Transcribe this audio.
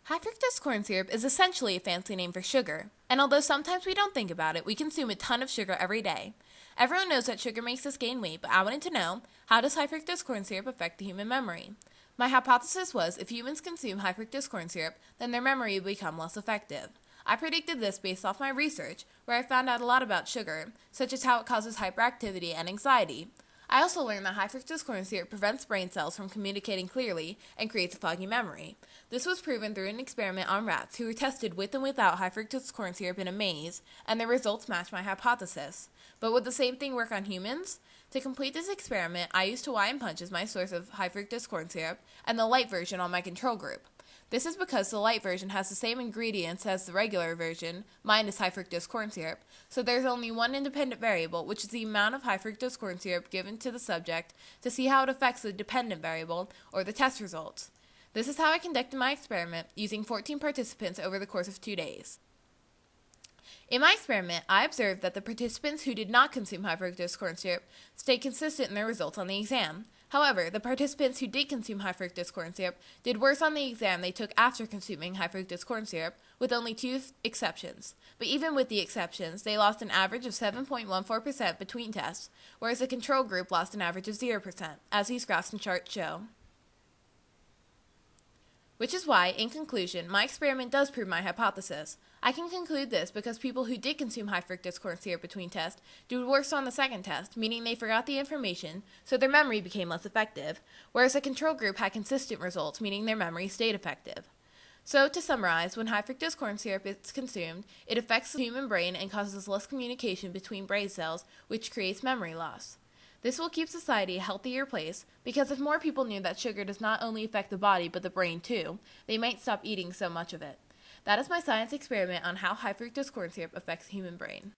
High fructose corn syrup is essentially a fancy name for sugar, and although sometimes we don't think about it, we consume a ton of sugar every day. Everyone knows that sugar makes us gain weight, but I wanted to know, how does high fructose corn syrup affect the human memory? My hypothesis was if humans consume high fructose corn syrup, then their memory would become less effective. I predicted this based off my research, where I found out a lot about sugar, such as how it causes hyperactivity and anxiety. I also learned that high fructose corn syrup prevents brain cells from communicating clearly and creates a foggy memory. This was proven through an experiment on rats who were tested with and without high fructose corn syrup in a maze, and the results matched my hypothesis. But would the same thing work on humans? To complete this experiment, I used Hawaiian Punch as my source of high fructose corn syrup and the light version on my control group. This is because the light version has the same ingredients as the regular version, minus high fructose corn syrup, so there's only one independent variable, which is the amount of high fructose corn syrup given to the subject to see how it affects the dependent variable, or the test results. This is how I conducted my experiment, using 14 participants over the course of 2 days. In my experiment, I observed that the participants who did not consume high fructose corn syrup stayed consistent in their results on the exam. However, the participants who did consume high fructose corn syrup did worse on the exam they took after consuming high fructose corn syrup, with only 2 exceptions. But even with the exceptions, they lost an average of 7.14% between tests, whereas the control group lost an average of 0%, as these graphs and charts show. Which is why, in conclusion, my experiment does prove my hypothesis. I can conclude this because people who did consume high fructose corn syrup between tests did worse on the second test, meaning they forgot the information, so their memory became less effective, whereas the control group had consistent results, meaning their memory stayed effective. So, to summarize, when high fructose corn syrup is consumed, it affects the human brain and causes less communication between brain cells, which creates memory loss. This will keep society a healthier place, because if more people knew that sugar does not only affect the body but the brain too, they might stop eating so much of it. That is my science experiment on how high fructose corn syrup affects the human brain.